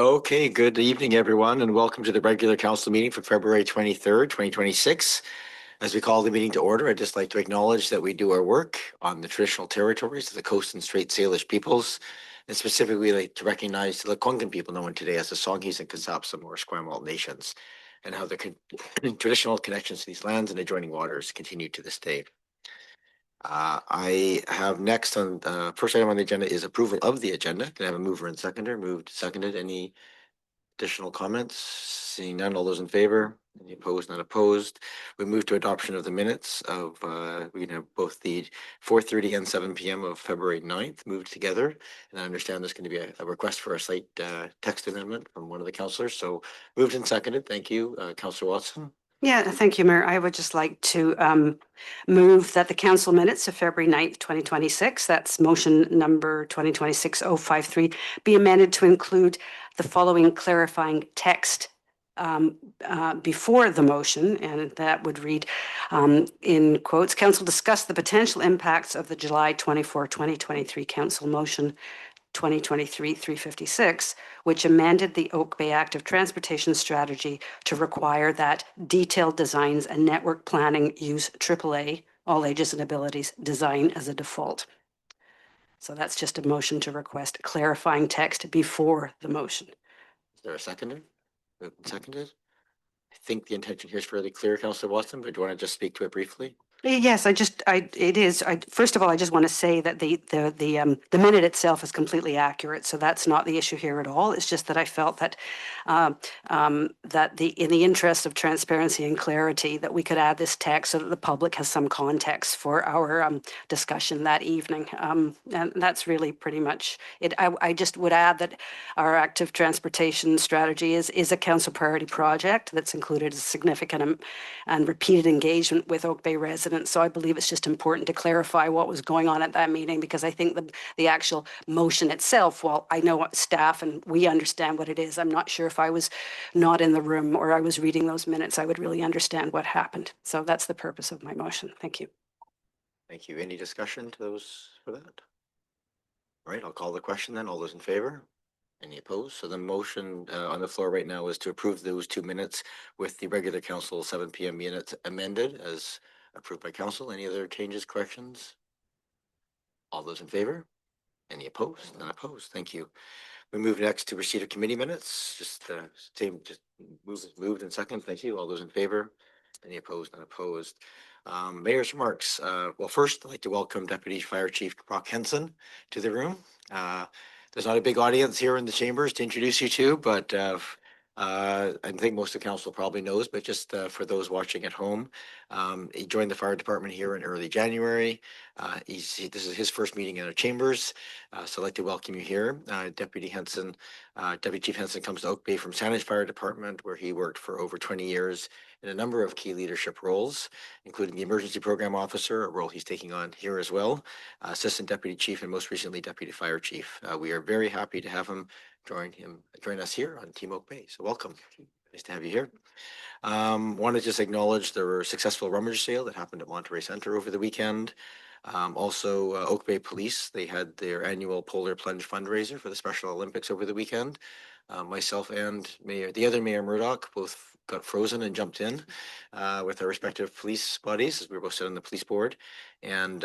Okay, good evening, everyone, and welcome to the regular council meeting for February 23rd, 2026. As we call the meeting to order, I'd just like to acknowledge that we do our work on the traditional territories of the Coast and Strait Salish peoples, and specifically like to recognize the Lekwungen people known today as the Songhees and Kasapsum or Esquimalt nations, and how their traditional connections to these lands and adjoining waters continue to this day. I have next on first item on the agenda is approval of the agenda. Can I have a mover and seconder? Moved, seconded. Any additional comments? Seeing none, all those in favor? Any opposed? Not opposed. We move to adoption of the minutes of, we can have both the 4:30 and 7 p.m. of February 9th moved together. And I understand there's going to be a request for a slight text amendment from one of the councillors. So moved and seconded. Thank you, Councillor Watson. Yeah, thank you, Mayor. I would just like to move that the council minutes of February 9th, 2026, that's motion number 2026-053, be amended to include the following clarifying text before the motion, and that would read in quotes, council discussed the potential impacts of the July 24, 2023 council motion 2023-356, which amended the Oak Bay Active Transportation Strategy to require that detailed designs and network planning use AAA, all ages and abilities, design as a default. So that's just a motion to request clarifying text before the motion. Is there a seconder? Seconded? I think the intention here is fairly clear, Councillor Watson, but do you want to just speak to it briefly? Yes, it is. First of all, I just want to say that the minute itself is completely accurate, so that's not the issue here at all. It's just that I felt that in the interest of transparency and clarity, that we could add this text so that the public has some context for our discussion that evening, and that's really pretty much it. I just would add that our active transportation strategy is a council priority project that's included a significant and repeated engagement with Oak Bay residents. So I believe it's just important to clarify what was going on at that meeting, because I think the actual motion itself, while I know staff and we understand what it is, I'm not sure if I was not in the room or I was reading those minutes, I would really understand what happened. So that's the purpose of my motion. Thank you. Thank you. Any discussion to those for that? All right, I'll call the question then. All those in favor? Any opposed? So the motion on the floor right now is to approve those 2 minutes with the regular council 7 p.m. minutes amended as approved by council. Any other changes, corrections? All those in favor? Any opposed? None opposed. Thank you. We move next to receipt of committee minutes. Just moved and second. Thank you. All those in favor? Any opposed? None opposed. Mayor's remarks. Well, first, I'd like to welcome Deputy Fire Chief Brock Henson to the room. There's not a big audience here in the chambers to introduce you to, but I think most of the council probably knows, but just for those watching at home, he joined the fire department here in early January. This is his first meeting in our chambers, so I'd like to welcome you here. Deputy Chief Henson comes to Oak Bay from Saanich Fire Department, where he worked for over 20 years in a number of key leadership roles, including the Emergency Program Officer, a role he's taking on here as well, Assistant Deputy Chief, and most recently Deputy Fire Chief. We are very happy to have him join us here on Team Oak Bay. So welcome. Nice to have you here. Want to just acknowledge the successful rummage sale that happened at Monterey Center over the weekend. Also, Oak Bay Police, they had their annual Polar Plunge fundraiser for the Special Olympics over the weekend. Myself and the other Mayor Murdoch both got frozen and jumped in with our respective police bodies, as we were both sit on the police board. And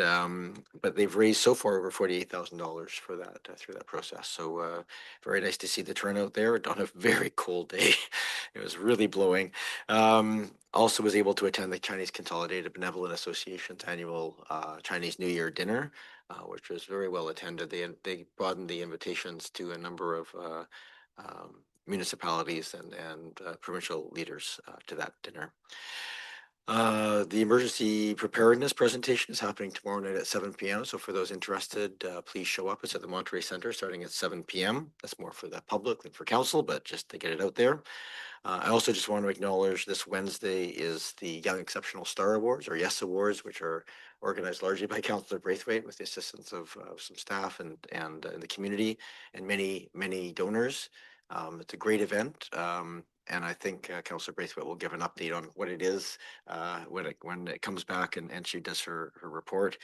but they've raised so far over $48,000 for that through that process. So very nice to see the turnout there on a very cold day. It was really blowing. Also was able to attend the Chinese Consolidated Benevolent Association's annual Chinese New Year dinner, which was very well attended. They broadened the invitations to a number of municipalities and provincial leaders to that dinner. The emergency preparedness presentation is happening tomorrow night at 7 p.m. So for those interested, please show up. It's at the Monterey Center starting at 7 p.m. That's more for the public than for council, but just to get it out there. I also just want to acknowledge this Wednesday is the Young Exceptional Star Awards, or YES Awards, which are organized largely by Councillor Braithwaite with the assistance of some staff and the community and many donors. It's a great event. and I think Councillor Braithwaite will give an update on what it is when it comes back and she does her report.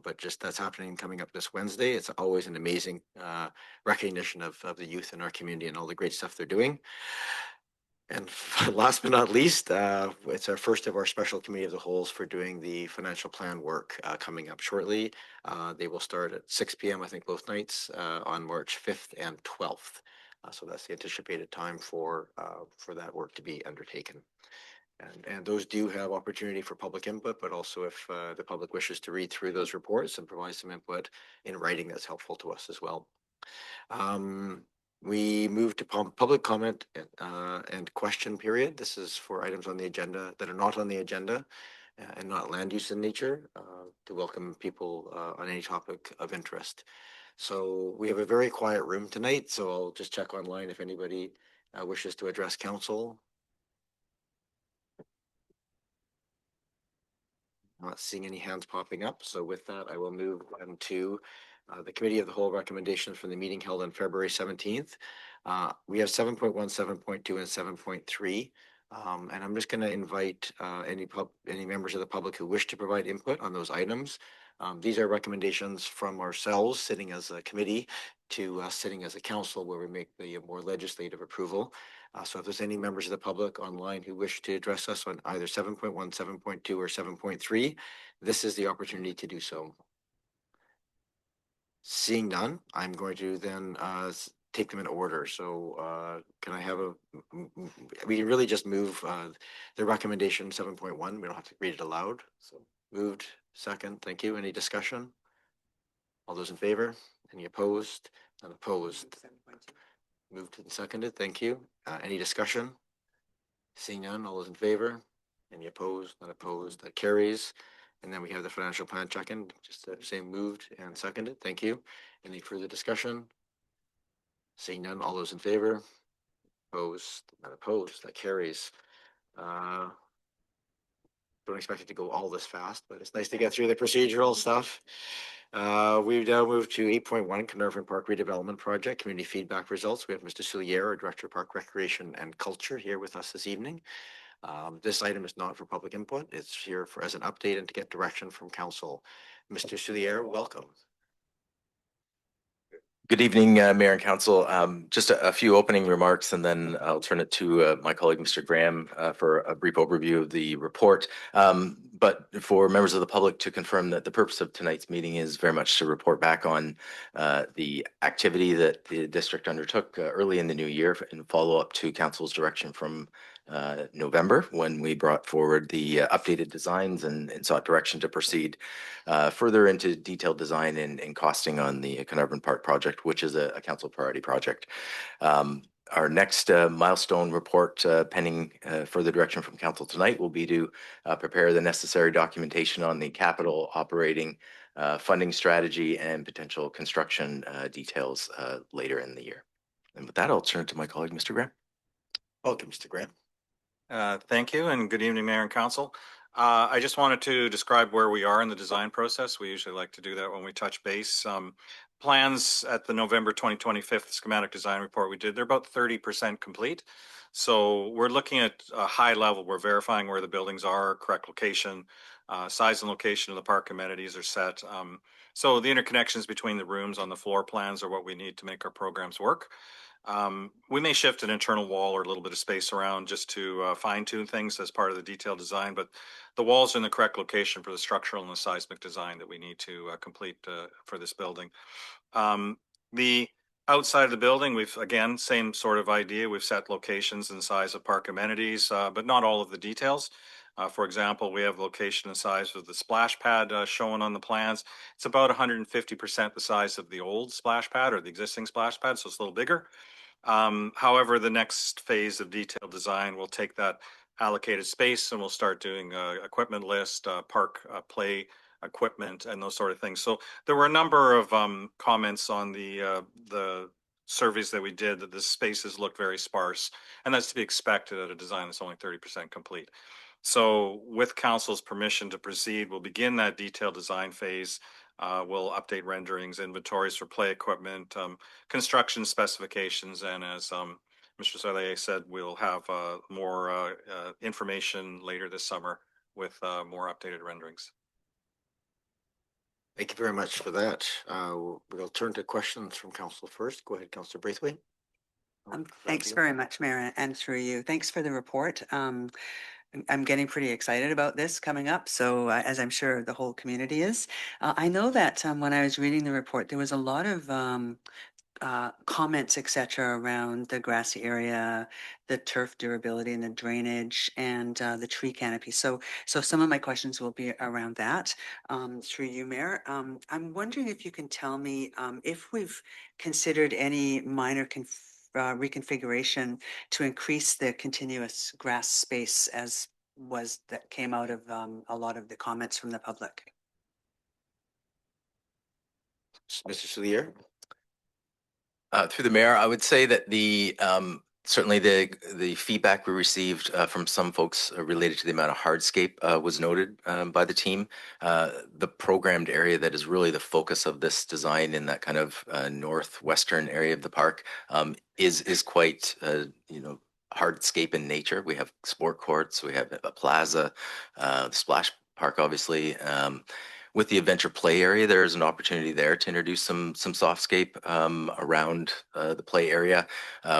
But just that's happening coming up this Wednesday. It's always an amazing recognition of the youth in our community and all the great stuff they're doing. And last but not least, it's our first of our special committee of the wholes for doing the financial plan work coming up shortly. They will start at 6 p.m. I think both nights on March 5th and 12th. So that's the anticipated time for that work to be undertaken. And those do have opportunity for public input, but also if the public wishes to read through those reports and provide some input in writing, that's helpful to us as well. We move to public comment and question period. This is for items on the agenda that are not on the agenda and not land use in nature, to welcome people on any topic of interest. So we have a very quiet room tonight, so I'll just check online if anybody wishes to address council. Not seeing any hands popping up. So with that, I will move on to the committee of the whole recommendations from the meeting held on February 17th. We have 7.1, 7.2, and 7.3. And I'm just going to invite any members of the public who wish to provide input on those items. These are recommendations from ourselves sitting as a committee to sitting as a council where we make the more legislative approval. So if there's any members of the public online who wish to address us on either 7.1, 7.2, or 7.3, this is the opportunity to do so. Seeing none, I'm going to then take them in order. So can I have we can really just move the recommendation 7.1. We don't have to read it aloud. So moved, second, thank you. Any discussion? All those in favor? Any opposed? None opposed. Moved and seconded, thank you. Any discussion? Seeing none, all those in favor? Any opposed? None opposed. That carries. And then we have the financial plan check-in, just the same moved and seconded. Thank you. Any further discussion? Seeing none, all those in favor? Opposed? Not opposed. That carries. Don't expect it to go all this fast, but it's nice to get through the procedural stuff. We've now moved to 8.1 Carnarvon Park Redevelopment Project Community Feedback Results. We have Mr. Soulier, our Director of Park Recreation and Culture, here with us this evening. This item is not for public input. It's here as an update and to get direction from council. Mr. Soulier, welcome. Good evening, Mayor and Council. Just a few opening remarks, and then I'll turn it to my colleague, Mr. Graham, for a brief overview of the report. But for members of the public to confirm that the purpose of tonight's meeting is very much to report back on the activity that the district undertook early in the new year in follow-up to Council's direction from November, when we brought forward the updated designs and sought direction to proceed further into detailed design and costing on the Carnarvon Park project, which is a council priority project. Our next milestone report, pending further direction from council tonight, will be to prepare the necessary documentation on the capital operating funding strategy and potential construction details later in the year. And with that, I'll turn it to my colleague, Mr. Graham. Welcome, Mr. Graham. Thank you, and good evening, Mayor and Council. I just wanted to describe where we are in the design process. We usually like to do that when we touch base. Plans at the November 2025 schematic design report we did, they're about 30% complete. So we're looking at a high level. We're verifying where the buildings are, correct location, size and location of the park amenities are set. So the interconnections between the rooms on the floor plans are what we need to make our programs work. We may shift an internal wall or a little bit of space around just to fine tune things as part of the detailed design, but the walls are in the correct location for the structural and the seismic design that we need to complete for this building. The outside of the building, we've, again, same sort of idea. We've set locations and size of park amenities, but not all of the details. For example, we have location and size of the splash pad shown on the plans. It's about 150% the size of the old splash pad or the existing splash pad, so it's a little bigger. However, the next phase of detailed design will take that allocated space and we'll start doing equipment list, park play equipment, and those sort of things. So there were a number of comments on the surveys that we did that the spaces look very sparse, and that's to be expected at a design that's only 30% complete. So with council's permission to proceed, we'll begin that detailed design phase. We'll update renderings, inventories for play equipment, construction specifications, and as Mr. Saleh said, we'll have more information later this summer with more updated renderings. Thank you very much for that. We'll turn to questions from council first. Go ahead, Councillor Braithwaite. Thanks very much, Mayor, and through you. Thanks for the report. I'm getting pretty excited about this coming up. So as I'm sure the whole community is, I know that when I was reading the report, there was a lot of comments, etc., around the grassy area, the turf durability and the drainage and the tree canopy. So some of my questions will be around that. Through you, Mayor. I'm wondering if you can tell me if we've considered any minor reconfiguration to increase the continuous grass space as that came out of a lot of the comments from the public. Mr. Soulier. Through the mayor, I would say that the certainly the feedback we received from some folks related to the amount of hardscape was noted by the team. The programmed area that is really the focus of this design in that kind of northwestern area of the park is quite hardscape in nature. We have sport courts, we have a plaza, the splash park, obviously. With the adventure play area, there's an opportunity there to introduce some softscape around the play area.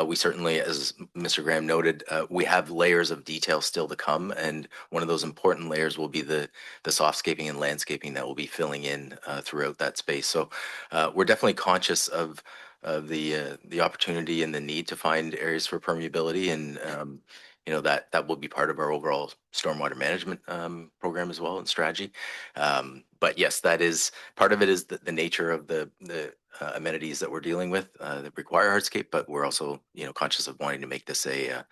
We certainly, as Mr. Graham noted, we have layers of detail still to come, and one of those important layers will be the softscaping and landscaping that will be filling in throughout that space. So we're definitely conscious of the opportunity and the need to find areas for permeability, and that will be part of our overall stormwater management program as well and strategy. But yes, that is part of it, is the nature of the amenities that we're dealing with that require hardscape, but we're also conscious of wanting to make this a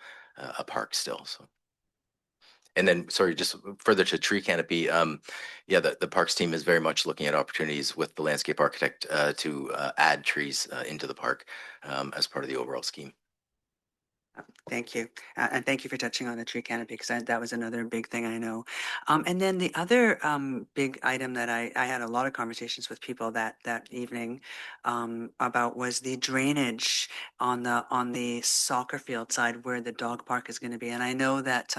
park still. So. And then, sorry, just further to tree canopy, the parks team is very much looking at opportunities with the landscape architect to add trees into the park as part of the overall scheme. Thank you. And thank you for touching on the tree canopy, because that was another big thing I know. And then the other big item that I had a lot of conversations with people that evening about was the drainage on the soccer field side where the dog park is going to be. And I know that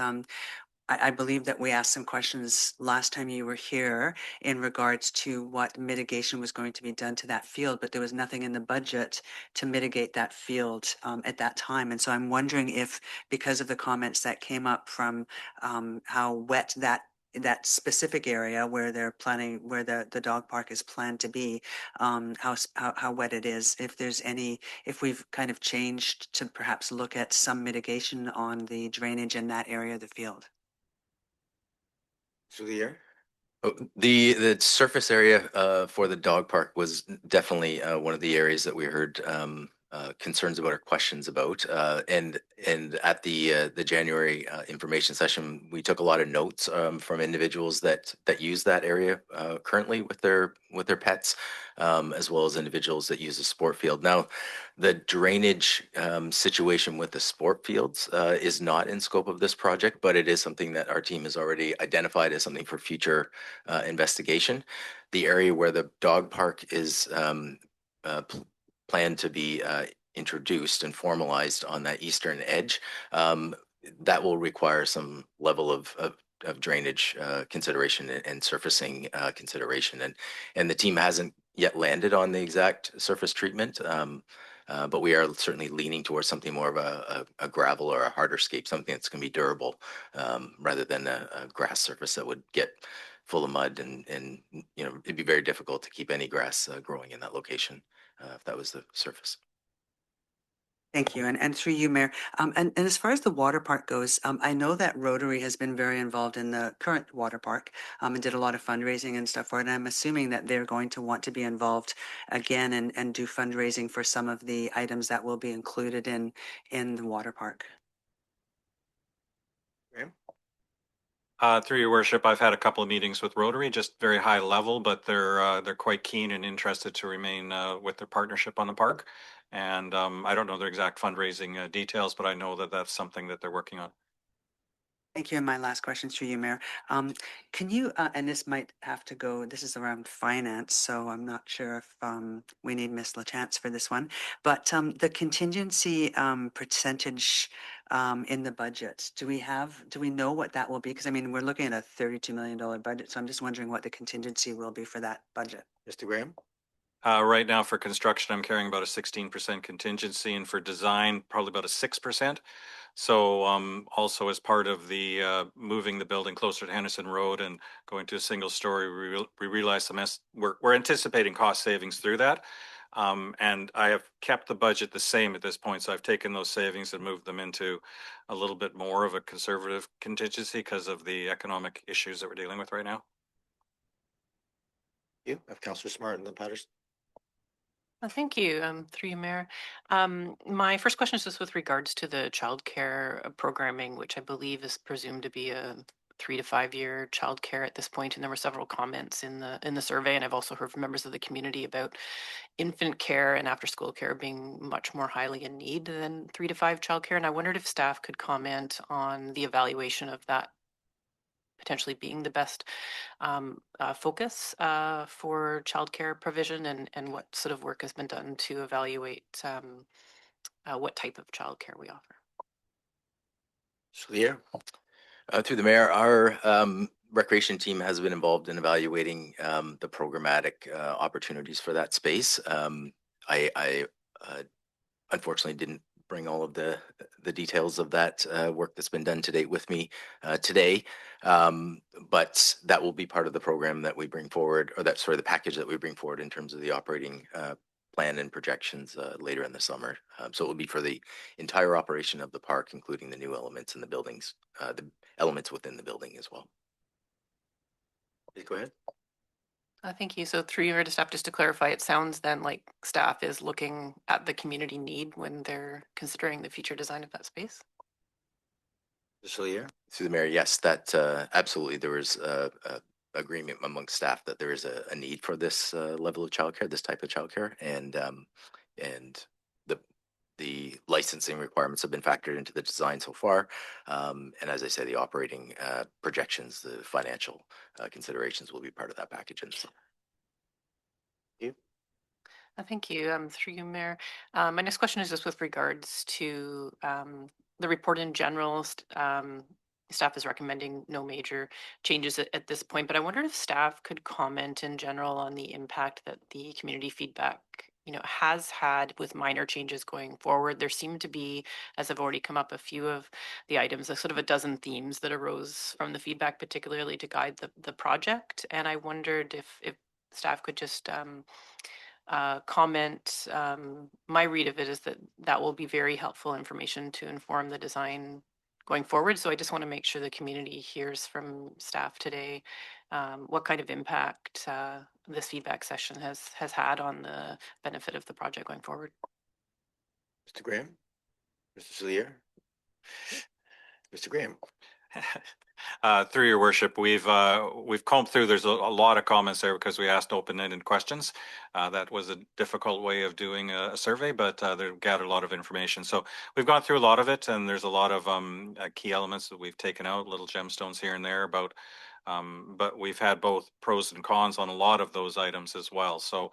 I believe that we asked some questions last time you were here in regards to what mitigation was going to be done to that field, but there was nothing in the budget to mitigate that field at that time. And so I'm wondering if, because of the comments that came up from how wet that specific area where they're planning, where the dog park is planned to be, how wet it is, if we've kind of changed to perhaps look at some mitigation on the drainage in that area of the field. Soulier. The surface area for the dog park was definitely one of the areas that we heard concerns about or questions about. And at the January information session, we took a lot of notes from individuals that use that area currently with their pets, as well as individuals that use the sport field. Now, the drainage situation with the sport fields is not in scope of this project, but it is something that our team has already identified as something for future investigation. The area where the dog park is planned to be introduced and formalized on that eastern edge, that will require some level of drainage consideration and surfacing consideration. And the team hasn't yet landed on the exact surface treatment, but we are certainly leaning towards something more of a gravel or a harder scape, something that's going to be durable, rather than a grass surface that would get full of mud, and it'd be very difficult to keep any grass growing in that location if that was the surface. Thank you. And through you, Mayor. And as far as the water park goes, I know that Rotary has been very involved in the current water park and did a lot of fundraising and stuff for it. And I'm assuming that they're going to want to be involved again and do fundraising for some of the items that will be included in the water park. Through your worship, I've had a couple of meetings with Rotary, just very high level, but they're quite keen and interested to remain with their partnership on the park. And I don't know their exact fundraising details, but I know that that's something that they're working on. Thank you. And my last question is to you, Mayor. Can you, and this might have to go, this is around finance, so I'm not sure if we need Ms. LaChance for this one, but the contingency percentage in the budget, do we know what that will be? Because I mean, we're looking at a $32 million budget, so I'm just wondering what the contingency will be for that budget. Mr. Graham? Right now for construction, I'm carrying about a 16% contingency, and for design, probably about a 6%. So also as part of the moving the building closer to Henderson Road and going to a single story, we realized we're anticipating cost savings through that. And I have kept the budget the same at this point. So I've taken those savings and moved them into a little bit more of a conservative contingency because of the economic issues that we're dealing with right now. You have Councillor Smart and then Patterson. Thank you, through you, Mayor. My first question is just with regards to the childcare programming, which I believe is presumed to be a 3 to 5 year childcare at this point, and there were several comments in the survey, and I've also heard from members of the community about infant care and after school care being much more highly in need than 3 to 5 childcare. And I wondered if staff could comment on the evaluation of that potentially being the best focus for childcare provision, and what sort of work has been done to evaluate what type of childcare we offer. Chalier? Through the mayor, our recreation team has been involved in evaluating the programmatic opportunities for that space. I unfortunately didn't bring all of the details of that work that's been done to date with me today, but that will be part of the program that we bring forward, or that's sort of the package that we bring forward in terms of the operating plan and projections later in the summer. So it will be for the entire operation of the park, including the new elements in the buildings, the elements within the building as well. Please go ahead. Thank you. So through your staff, just to clarify, it sounds then like staff is looking at the community need when they're considering the future design of that space. Chalier? Through the mayor, yes, that absolutely there was agreement amongst staff that there is a need for this level of childcare, this type of childcare, and the licensing requirements have been factored into the design so far. And as I say, the operating projections, the financial considerations will be part of that package. And so, Thank you. Through you, Mayor. My next question is just with regards to the report in general. Staff is recommending no major changes at this point, but I wondered if staff could comment in general on the impact that the community feedback has had with minor changes going forward. There seem to be, as I've already come up, a few of the items, sort of a dozen themes that arose from the feedback, particularly to guide the project. And I wondered if staff could just comment. My read of it is that will be very helpful information to inform the design going forward. So I just want to make sure the community hears from staff today what kind of impact this feedback session has had on the benefit of the project going forward. Mr. Graham? Mr. Chalier? Mr. Graham? Through your worship, we've combed through. There's a lot of comments there because we asked open-ended questions. That was a difficult way of doing a survey, but they gathered a lot of information. So we've gone through a lot of it, and there's a lot of key elements that we've taken out, little gemstones here and there about. But we've had both pros and cons on a lot of those items as well. So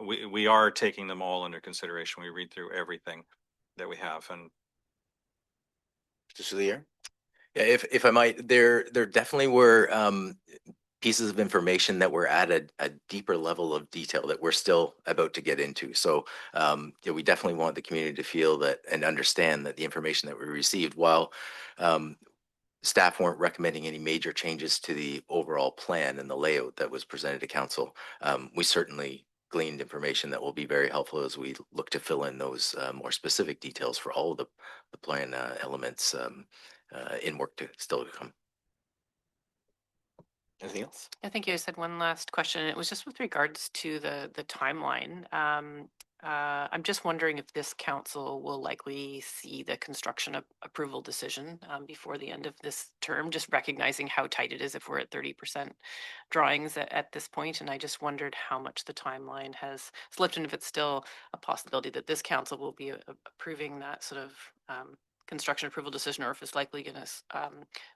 we are taking them all under consideration. We read through everything that we have. And Mr. Chalier? yeah, if I might, there definitely were pieces of information that were at a deeper level of detail that we're still about to get into. So yeah, we definitely want the community to feel that and understand that the information that we received, while staff weren't recommending any major changes to the overall plan and the layout that was presented to council, we certainly gleaned information that will be very helpful as we look to fill in those more specific details for all of the plan elements in work to still to come. Anything else? I think you said one last question. It was just with regards to the timeline. I'm just wondering if this council will likely see the construction approval decision before the end of this term, just recognizing how tight it is if we're at 30% drawings at this point. And I just wondered how much the timeline has slipped, and if it's still a possibility that this council will be approving that sort of construction approval decision or if it's likely going to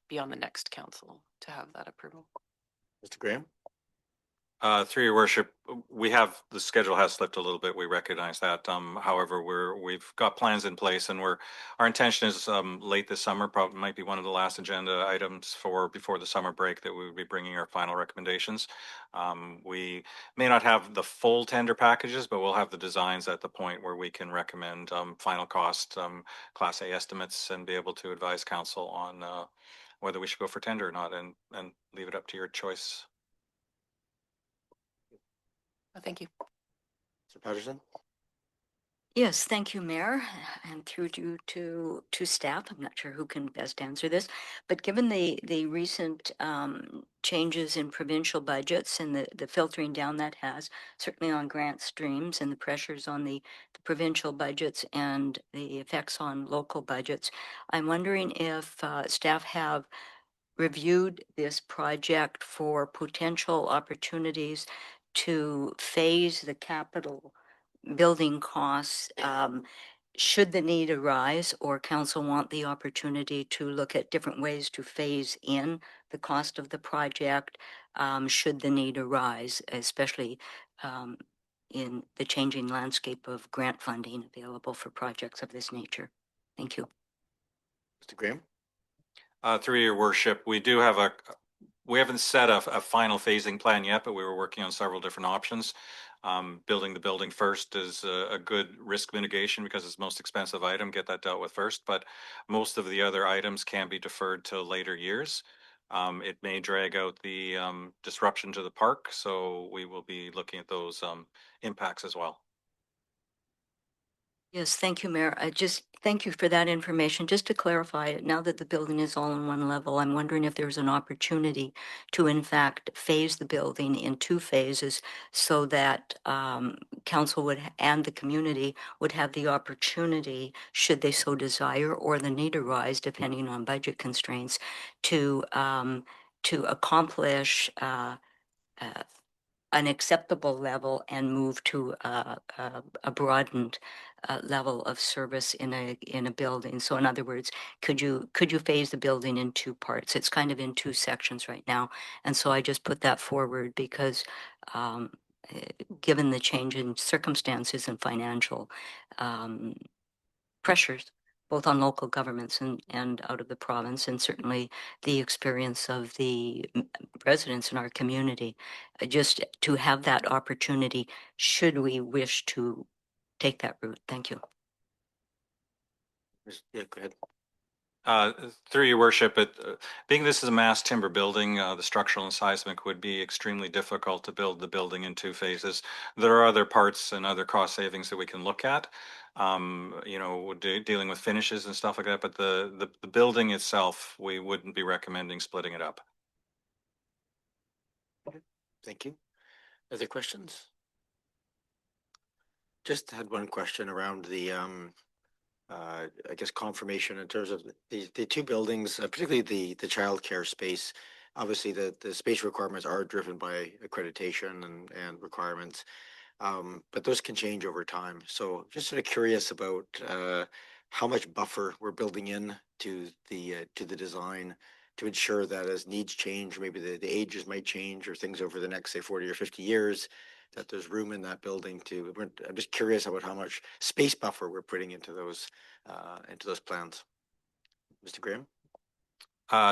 be on the next council to have that approval. Mr. Graham? Through your worship, the schedule has slipped a little bit. We recognize that. However, we've got plans in place and our intention is, late this summer, probably might be one of the last agenda items before the summer break that we would be bringing our final recommendations. We may not have the full tender packages, but we'll have the designs at the point where we can recommend, final cost, Class A estimates and be able to advise council on, whether we should go for tender or not and leave it up to your choice. Thank you. Mr. Patterson? Yes, thank you, Mayor, and through to staff. I'm not sure who can best answer this, but given the recent changes in provincial budgets and the filtering down that has, certainly on grant streams and the pressures on the provincial budgets and the effects on local budgets, I'm wondering if staff have reviewed this project for potential opportunities to phase the capital building costs, should the need arise or council want the opportunity to look at different ways to phase in the cost of the project, should the need arise, especially in the changing landscape of grant funding available for projects of this nature. Thank you. Mr. Graham? Through your worship, we haven't set a final phasing plan yet, but we were working on several different options. Building the building first is a good risk mitigation because it's the most expensive item, get that dealt with first, but most of the other items can be deferred to later years. It may drag out the disruption to the park, so we will be looking at those impacts as well. Yes, thank you, Mayor. I just thank you for that information. Just to clarify it, now that the building is all on one level, I'm wondering if there's an opportunity to, in fact, phase the building in two phases so that council would and the community would have the opportunity, should they so desire, or the need arise, depending on budget constraints, to accomplish an acceptable level and move to a broadened level of service in a building. So in other words, could you phase the building in two parts? It's kind of in two sections right now. And so I just put that forward because given the change in circumstances and financial pressures, both on local governments and out of the province, and certainly the experience of the residents in our community, just to have that opportunity should we wish to take that route. Thank you. Yeah, go ahead. Through your worship, being this is a mass timber building, the structural and seismic would be extremely difficult to build the building in two phases. There are other parts and other cost savings that we can look at, dealing with finishes and stuff like that, but the building itself, we wouldn't be recommending splitting it up. Thank you. Other questions? Just had one question around the I guess confirmation in terms of the two buildings, particularly the childcare space. Obviously, the space requirements are driven by accreditation and requirements, but those can change over time. So just sort of curious about how much buffer we're building in to the design to ensure that as needs change, maybe the ages might change or things over the next, say, 40 or 50 years, that there's room in that building to, I'm just curious about how much space buffer we're putting into those plans. Mr. Graham?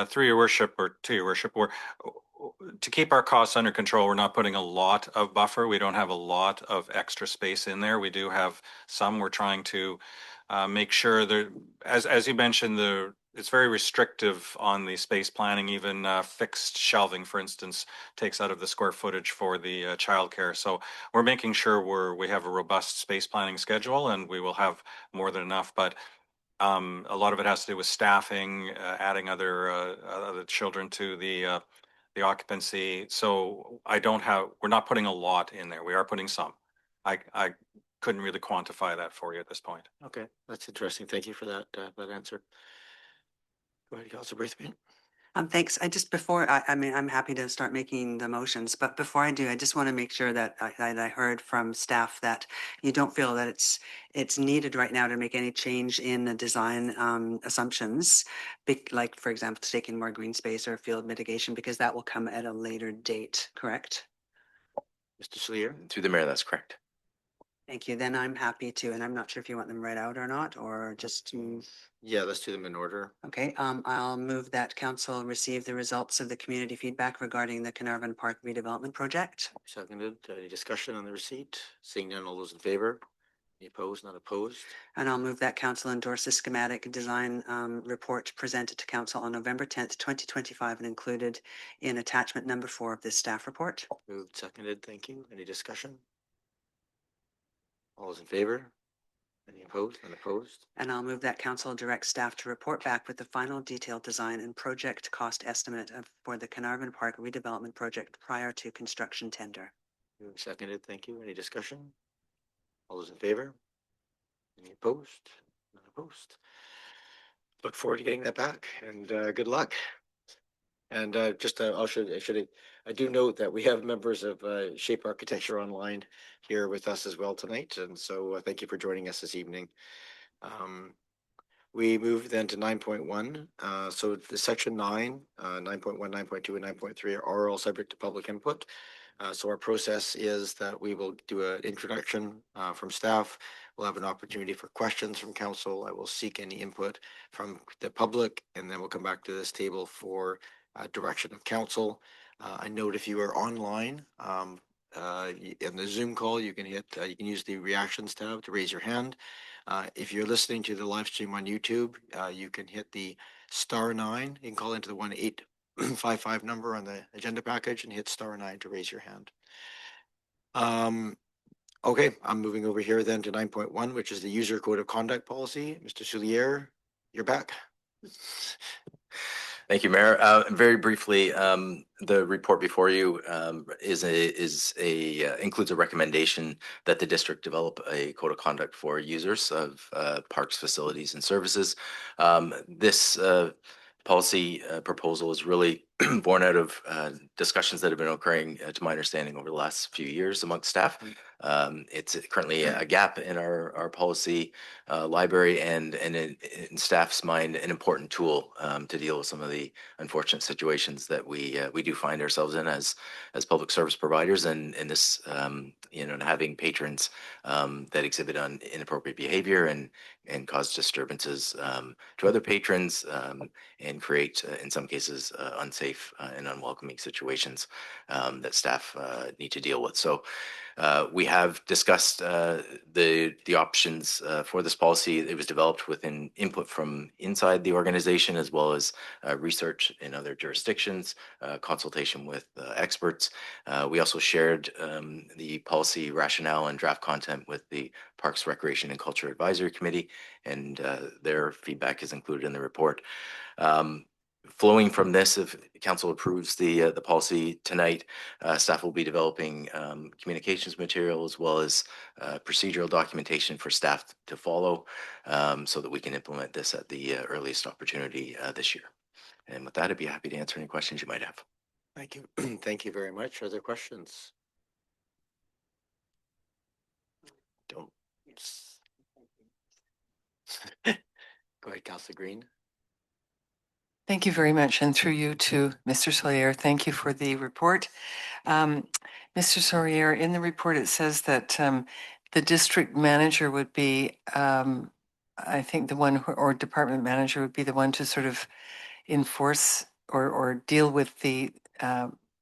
Through your worship, or to your worship, to keep our costs under control, we're not putting a lot of buffer. We don't have a lot of extra space in there. We do have some. We're trying to make sure that, as you mentioned, it's very restrictive on the space planning. Even fixed shelving, for instance, takes out of the square footage for the childcare. So we're making sure we have a robust space planning schedule, and we will have more than enough. But a lot of it has to do with staffing, adding other children to the occupancy. So we're not putting a lot in there. We are putting some. I couldn't really quantify that for you at this point. Okay, that's interesting. Thank you for that answer. Go ahead, Councilor Braithwaite. Thanks. I mean, I'm happy to start making the motions, but before I do, I just want to make sure that I heard from staff that you don't feel that it's needed right now to make any change in the design assumptions, like, for example, taking more green space or field mitigation, because that will come at a later date, correct? Mr. Soulier? Through the mayor, that's correct. Thank you. Then I'm happy to, and I'm not sure if you want them read out or not, or just Yeah, let's do them in order. okay. I'll move that council receive the results of the community feedback regarding the Carnarvon Park redevelopment project. Seconded. Any discussion on the receipt? Seeing none, all those in favor? Any opposed? Not opposed? And I'll move that council endorse the schematic design report presented to council on November 10th, 2025 and included in attachment number 4 of this staff report. Moved, seconded. Thank you. Any discussion? All those in favor? Any opposed? None opposed? And I'll move that council direct staff to report back with the final detailed design and project cost estimate for the Carnarvon Park redevelopment project prior to construction tender. Moved, seconded. Thank you. Any discussion? All those in favor? Any opposed? None opposed? Look forward to getting that back and good luck. And I do note that we have members of Shape Architecture online here with us as well tonight. And so thank you for joining us this evening. We move then to 9.1. So the section 9, 9.1, 9.2, and 9.3 are all subject to public input. So our process is that we will do an introduction from staff. We'll have an opportunity for questions from council. I will seek any input from the public, and then we'll come back to this table for direction of council. I note if you are online in the Zoom call, you can use the reactions tab to raise your hand. If you're listening to the live stream on YouTube, you can hit the *9. You can call into the 1-855 number on the agenda package and hit *9 to raise your hand. Okay, I'm moving over here then to 9.1, which is the user code of conduct policy. Mr. Soulier, you're back. Thank you, Mayor. Very briefly, the report before you includes a recommendation that the district develop a code of conduct for users of parks, facilities, and services. This policy proposal is really born out of discussions that have been occurring, to my understanding, over the last few years amongst staff. It's currently a gap in our policy library and in staff's mind, an important tool to deal with some of the unfortunate situations that we do find ourselves in as public service providers, and this having patrons that exhibit inappropriate behavior and cause disturbances to other patrons and create, in some cases, unsafe and unwelcoming situations that staff need to deal with. So we have discussed the options for this policy. It was developed with input from inside the organization, as well as research in other jurisdictions, consultation with experts. We also shared the policy rationale and draft content with the Parks, Recreation, and Culture Advisory Committee, and their feedback is included in the report. Flowing from this, if council approves the policy tonight, staff will be developing communications material as well as procedural documentation for staff to follow, so that we can implement this at the earliest opportunity this year. And with that, I'd be happy to answer any questions you might have. Thank you. Thank you very much. Are there questions? Don't. Go ahead, Councillor Green. Thank you very much, and through you to Mr. Soulier, thank you for the report. Mr. Soulier, in the report it says that the district manager would be, I think the one or department manager would be the one to sort of enforce or deal with the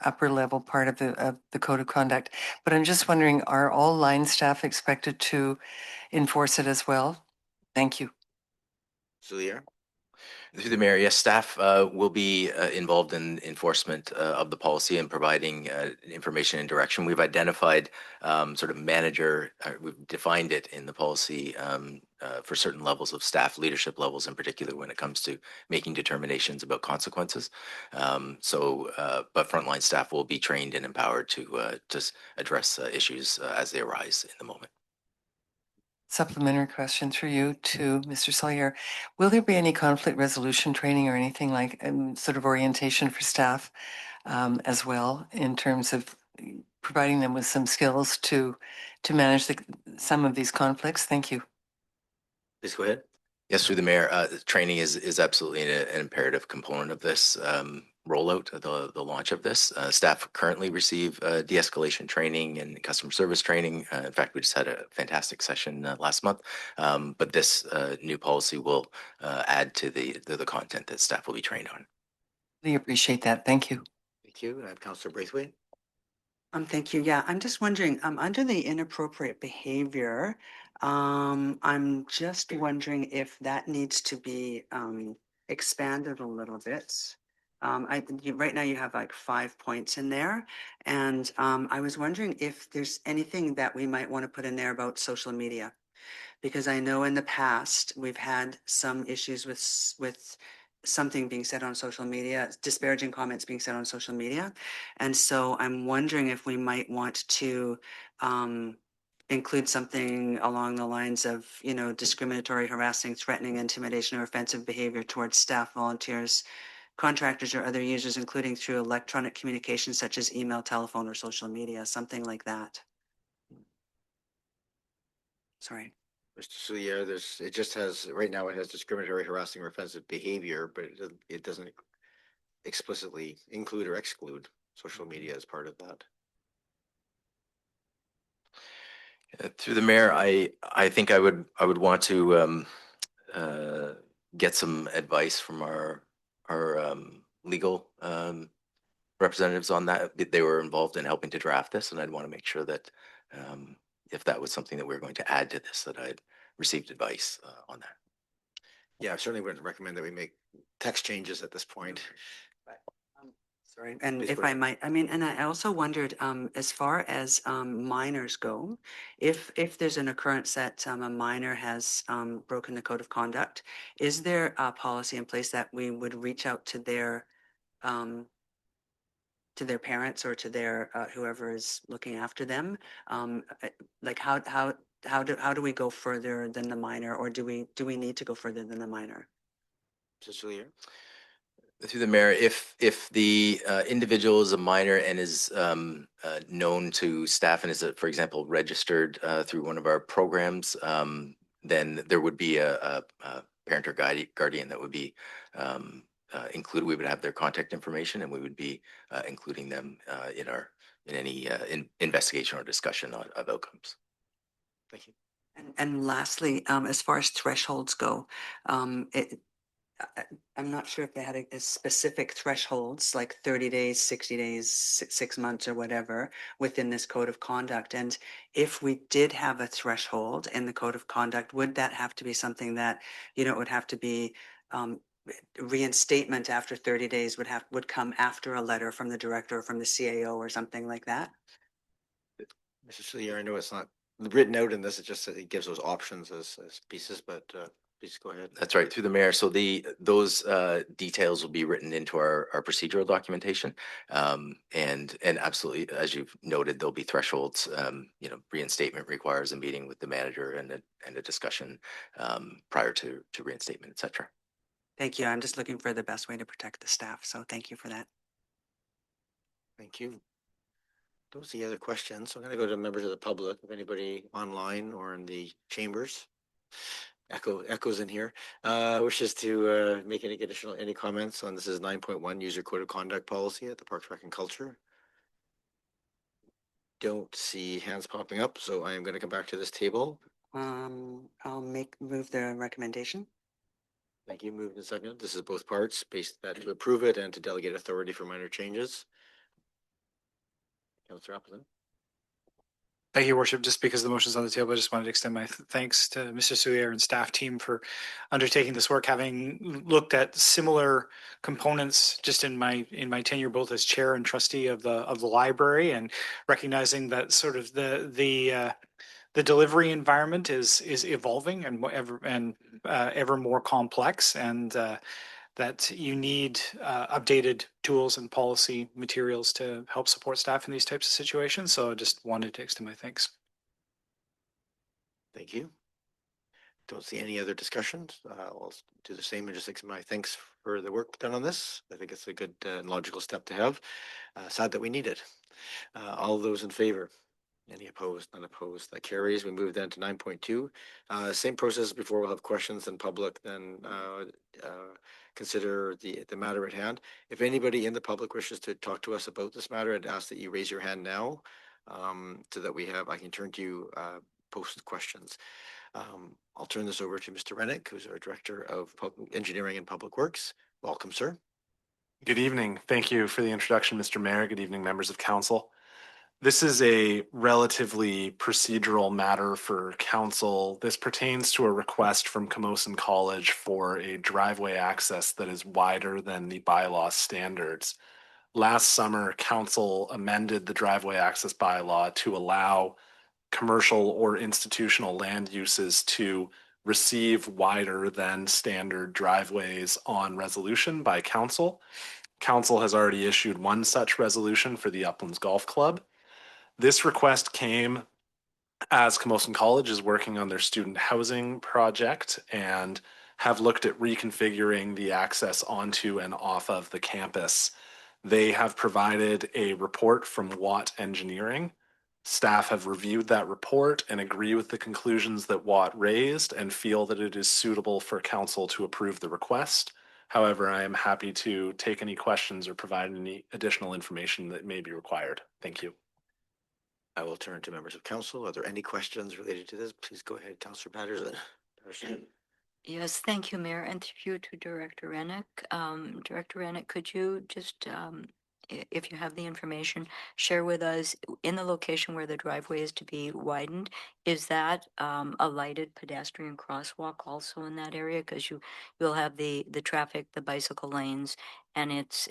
upper level part of the code of conduct. But I'm just wondering, are all line staff expected to enforce it as well? Thank you. Soulier. Through the mayor, yes, staff will be involved in enforcement of the policy and providing information and direction. We've identified sort of we've defined it in the policy for certain levels of staff, leadership levels in particular, when it comes to making determinations about consequences. But frontline staff will be trained and empowered to address issues as they arise in the moment. supplementary question through you to Mr. Sawyer. Will there be any conflict resolution training or anything like sort of orientation for staff as well in terms of providing them with some skills to manage some of these conflicts? Thank you. Please go ahead. Yes, through the mayor, training is absolutely an imperative component of this rollout, the launch of this. Staff currently receive de-escalation training and customer service training. In fact, we just had a fantastic session last month. But this new policy will add to the content that staff will be trained on. Really appreciate that. Thank you. Thank you. Councillor Braithwaite. Thank you. Yeah, I'm just wondering, under the inappropriate behavior, I'm just wondering if that needs to be expanded a little bit. Right now you have like 5 points in there, and I was wondering if there's anything that we might want to put in there about social media, because I know in the past we've had some issues with something being said on social media, disparaging comments being said on social media. And so I'm wondering if we might want to include something along the lines of, discriminatory, harassing, threatening, intimidation, or offensive behavior towards staff, volunteers, contractors, or other users, including through electronic communication such as email, telephone, or social media, something like that. Sorry. Mr. Soulier, it just has, right now it has discriminatory, harassing, or offensive behavior, but it doesn't explicitly include or exclude social media as part of that. Through the mayor, I think I would want to get some advice from our legal representatives on that. They were involved in helping to draft this, and I'd want to make sure that if that was something that we were going to add to this, that I'd received advice on that. Yeah, I certainly wouldn't recommend that we make text changes at this point. Sorry, and Please if go I ahead. might, and I also wondered, as far as minors go, if there's an occurrence that a minor has broken the code of conduct, is there a policy in place that we would reach out to their parents or to their whoever is looking after them? Like how do we go further than the minor, or do we need to go further than the minor? Cecilia? Through the mayor, if the individual is a minor and is known to staff and is, for example, registered through one of our programs, then there would be a parent or guardian that would be included. We would have their contact information, and we would be including them in any investigation or discussion of outcomes. Thank you. And lastly, as far as thresholds go, I'm not sure if they had a specific thresholds like 30 days, 60 days, 6 months or whatever within this code of conduct. And if we did have a threshold in the code of conduct, would that have to be something that, it would have to be reinstatement after 30 days would come after a letter from the director or from the CAO or something like that? Mr. Soulier, I know it's not written out in this, it gives those options as pieces, but please go ahead. That's right, through the mayor. So those details will be written into our procedural documentation, and absolutely, as you've noted, there'll be thresholds. Reinstatement requires a meeting with the manager and a discussion prior to reinstatement, etc. Thank you. I'm just looking for the best way to protect the staff. So thank you for that. Thank you. Those are the other questions. So I'm going to go to members of the public. If anybody online or in the chambers, echoes in here, wishes to make any comments on this is 9.1 user code of conduct policy at the Parks, Rec and Culture. Don't see hands popping up, so I am going to come back to this table. I'll move the recommendation. Thank you. Moved and seconded. This is both parts, based that to approve it and to delegate authority for minor changes. Councillor Appleton. Thank you, Your Worship. Just because the motion's on the table, I just wanted to extend my thanks to Mr. Soulier and staff team for undertaking this work, having looked at similar components just in my tenure, both as chair and trustee of the library, and recognizing that sort of the delivery environment is evolving and ever more complex, and that you need updated tools and policy materials to help support staff in these types of situations. So I just wanted to extend my thanks. Thank you. Don't see any other discussions. I'll do the same and just extend my thanks for the work done on this. I think it's a good and logical step to have. Sad that we need it. All those in favor? Any opposed? None opposed. That carries. We move then to 9.2. Same process before. We'll have questions in public, then consider the matter at hand. If anybody in the public wishes to talk to us about this matter, I'd ask that you raise your hand now so that I can turn to you post questions. I'll turn this over to Mr. Rennick, who's our Director of Engineering and Public Works. Welcome, sir. Good evening. Thank you for the introduction, Mr. Mayor. Good evening, members of council. This is a relatively procedural matter for council. This pertains to a request from Camosun College for a driveway access that is wider than the bylaw standards. Last summer, council amended the driveway access bylaw to allow commercial or institutional land uses to receive wider than standard driveways on resolution by council. Council has already issued one such resolution for the Uplands Golf Club. This request came as Camosun College is working on their student housing project and have looked at reconfiguring the access onto and off of the campus. They have provided a report from Watt Engineering. Staff have reviewed that report and agree with the conclusions that Watt raised and feel that it is suitable for council to approve the request. However, I am happy to take any questions or provide any additional information that may be required. Thank you. I will turn to members of council. Are there any questions related to this? Please go ahead, Councillor Patterson. Yes, thank you, Mayor, and through you to Director Rennick. Director Rennick, could you just, if you have the information, share with us in the location where the driveway is to be widened, is that a lighted pedestrian crosswalk also in that area? Because you'll have the traffic, the bicycle lanes, and it's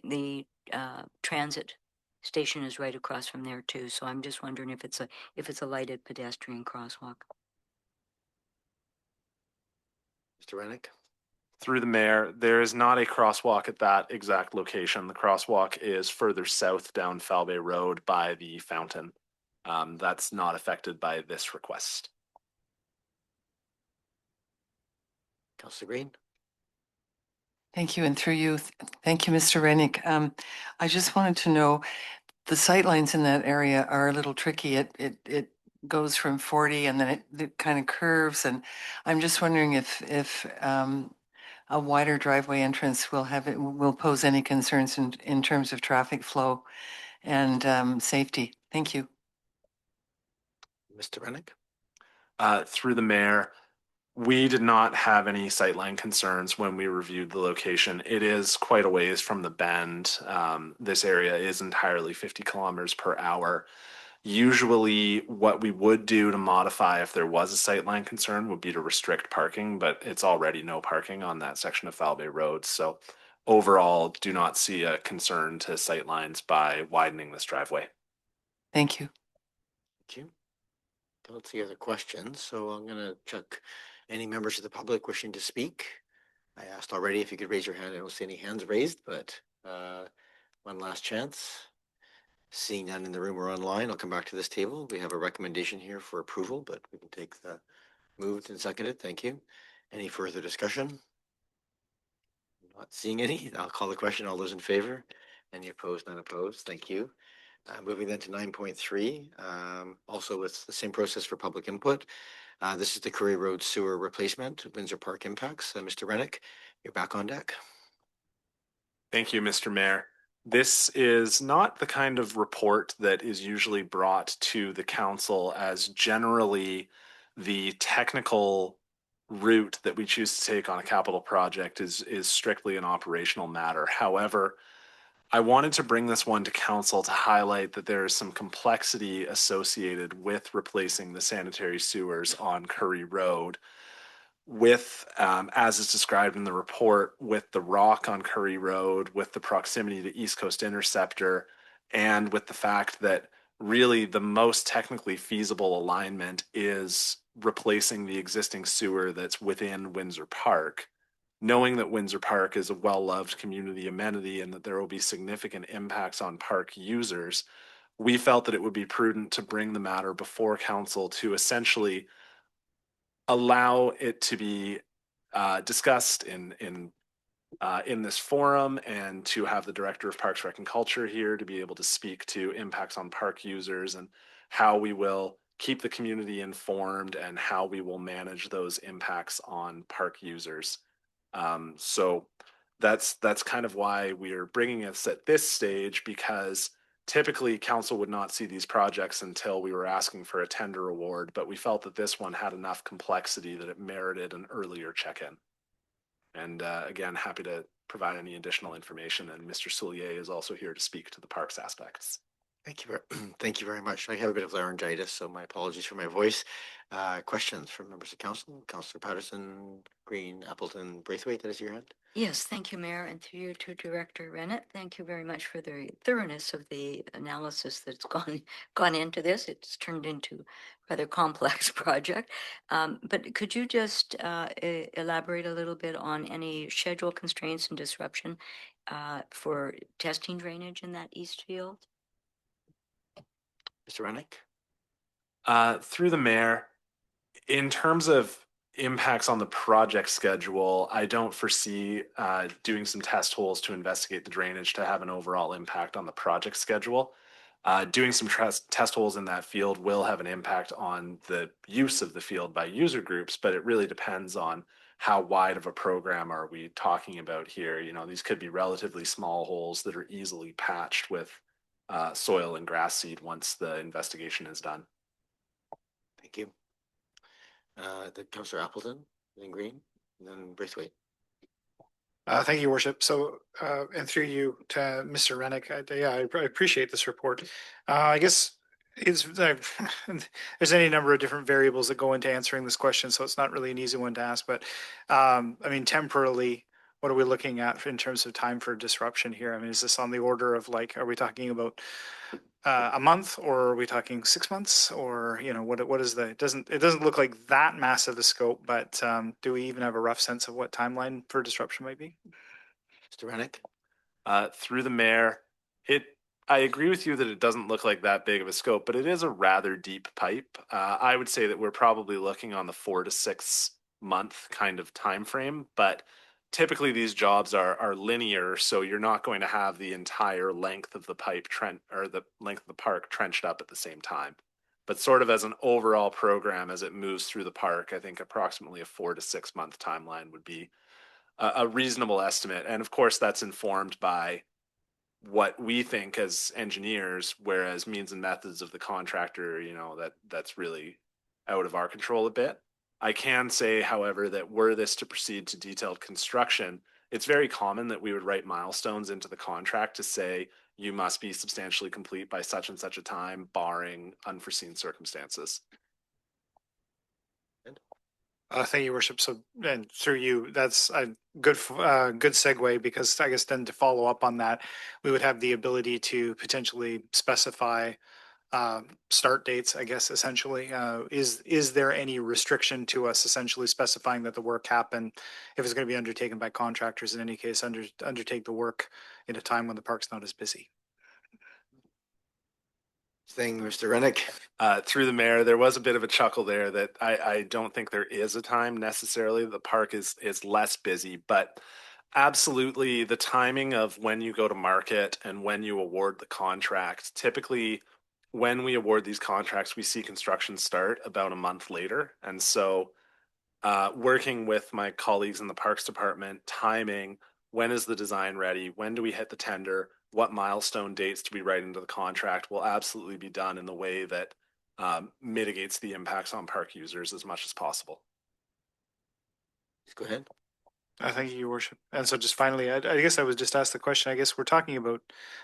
the transit station is right across from there too. So I'm just wondering if it's a lighted pedestrian crosswalk. Mr. Rennick? Through the mayor, there is not a crosswalk at that exact location. The crosswalk is further south down Falbay Road by the fountain. That's not affected by this request. Councillor Green? Thank you, and through you, thank you, Mr. Rennick. I just wanted to know, the sightlines in that area are a little tricky. It goes from 40 and then it kind of curves, and I'm just wondering if a wider driveway entrance will pose any concerns in terms of traffic flow and safety. Thank you. Mr. Rennick? Through the mayor, we did not have any sightline concerns when we reviewed the location. It is quite a ways from the bend. This area is entirely 50 kilometers per hour. Usually what we would do to modify if there was a sightline concern would be to restrict parking, but it's already no parking on that section of Falbay Road. So overall, do not see a concern to sightlines by widening this driveway. Thank you. Thank you. Don't see other questions, so I'm going to check any members of the public wishing to speak. I asked already if you could raise your hand. I don't see any hands raised, but one last chance. Seeing none in the room or online, I'll come back to this table. We have a recommendation here for approval, but we can take the moved and seconded. Thank you. Any further discussion? Not seeing any. I'll call the question. All those in favor? Any opposed? None opposed. Thank you. Moving then to 9.3, also with the same process for public input. This is the Currie Road sewer replacement, Windsor Park impacts. Mr. Rennick, you're back on deck. Thank you, Mr. Mayor. This is not the kind of report that is usually brought to the council, as generally the technical route that we choose to take on a capital project is strictly an operational matter. However, I wanted to bring this one to council to highlight that there is some complexity associated with replacing the sanitary sewers on Currie Road. With, as is described in the report, with the rock on Currie Road, with the proximity to East Coast Interceptor, and with the fact that really the most technically feasible alignment is replacing the existing sewer that's within Windsor Park. Knowing that Windsor Park is a well-loved community amenity and that there will be significant impacts on park users, we felt that it would be prudent to bring the matter before council to essentially allow it to be discussed in this forum, and to have the Director of Parks, Rec, and Culture here to be able to speak to impacts on park users and how we will keep the community informed and how we will manage those impacts on park users. So that's kind of why we're bringing us at this stage, because typically council would not see these projects until we were asking for a tender award, but we felt that this one had enough complexity that it merited an earlier check-in. And again, happy to provide any additional information. And Mr. Soulier is also here to speak to the parks aspects. Thank you. Thank you very much. I have a bit of laryngitis, so my apologies for my voice. Questions from members of council? Councillor Patterson, Green, Appleton, Braithwaite, that is your hand. Yes, thank you, Mayor, and through you to Director Rennett. Thank you very much for the thoroughness of the analysis that's gone into this. It's turned into a rather complex project. But could you just elaborate a little bit on any schedule constraints and disruption for testing drainage in that east field? Mr. Rennick? Through the mayor, in terms of impacts on the project schedule, I don't foresee doing some test holes to investigate the drainage to have an overall impact on the project schedule. Doing some test holes in that field will have an impact on the use of the field by user groups, but it really depends on how wide of a program are we talking about here. You know, these could be relatively small holes that are easily patched with soil and grass seed once the investigation is done. Thank you. The Councillor Appleton, then Green, and then Braithwaite. Thank you, Worship. So, and through you to Mr. Rennick, I appreciate this report. I guess there's any number of different variables that go into answering this question, so it's not really an easy one to ask. But I mean, temporally, what are we looking at in terms of time for disruption here? I mean, is this on the order of, like, are we talking about a month, or are we talking 6 months, or, you know, what is the, it doesn't look like that massive a scope, but do we even have a rough sense of what timeline for disruption might be? Mr. Rennick? Through the mayor, I agree with you that it doesn't look like that big of a scope, but it is a rather deep pipe. I would say that we're probably looking on the 4 to 6 month kind of time frame, but typically these jobs are linear, so you're not going to have the entire length of the pipe or the length of the park trenched up at the same time. But sort of as an overall program, as it moves through the park, I think approximately a 4 to 6 month timeline would be a reasonable estimate. And of course, that's informed by what we think as engineers, whereas means and methods of the contractor, you know, that's really out of our control a bit. I can say, however, that were this to proceed to detailed construction, it's very common that we would write milestones into the contract to say you must be substantially complete by such and such a time, barring unforeseen circumstances. Thank you, Worship. So, and through you, that's a good segue, because I guess then to follow up on that, we would have the ability to potentially specify start dates, I guess, essentially. Is there any restriction to us essentially specifying that the work happen, if it's going to be undertaken by contractors, in any case, undertake the work in a time when the park's not as busy? Thing, Mr. Rennick? Through the mayor, there was a bit of a chuckle there that I don't think there is a time necessarily. The park is less busy, but absolutely the timing of when you go to market and when you award the contract, typically when we award these contracts, we see construction start about a month later. And so working with my colleagues in the Parks Department, timing, when is the design ready? When do we hit the tender? What milestone dates do we write into the contract will absolutely be done in the way that mitigates the impacts on park users as much as possible. Please go ahead. Thank you, Your Worship. And so just finally, I guess I was just asked the question, I guess we're talking about,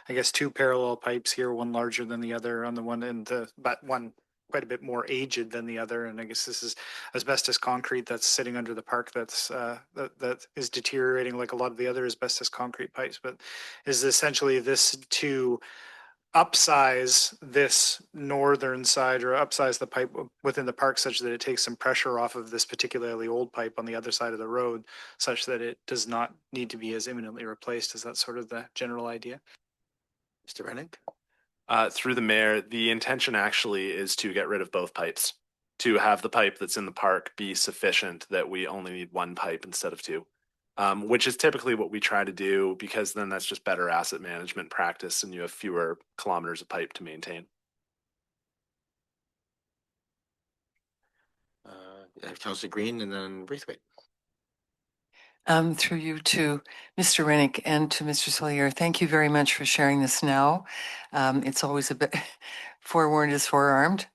I guess, two parallel pipes here, one larger than the other on the one end, but one quite a bit more aged than the other. And I guess this is asbestos concrete that's sitting under the park that's that is deteriorating like a lot of the other asbestos concrete pipes. But is essentially this to upsize this northern side, or upsize the pipe within the park such that it takes some pressure off of this particularly old pipe on the other side of the road, such that it does not need to be as imminently replaced? Is that sort of the general idea? Mr. Rennick? Through the mayor, the intention actually is to get rid of both pipes. to have the pipe that's in the park be sufficient that we only need one pipe instead of two. Which is typically what we try to do because then that's just better asset management practice and you have fewer kilometers of pipe to maintain. Councillor Green and then Braithwaite. Through you to Mr. Rennick and to Mr. Solier, thank you very much for sharing this now. It's always a bit forewarned is forearmed.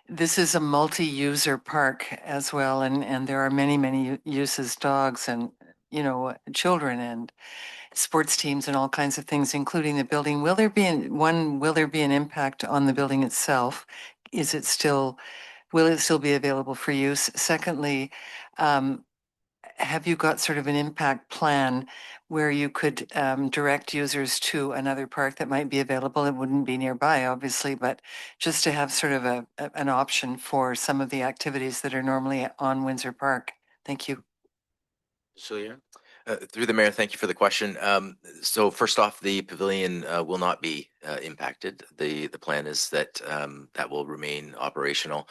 This is a multi-user park as well, and there are many uses, dogs and, you know, children and sports teams and all kinds of things, including the building. Will there be an impact on the building itself? Will it still be available for use? Secondly, have you got sort of an impact plan where you could direct users to another park that might be available? It wouldn't be nearby, obviously, but just to have sort of an option for some of the activities that are normally on Windsor Park. Thank you. So yeah. Through the mayor, thank you for the question. So first off, the pavilion will not be impacted. The plan is that that will remain operational.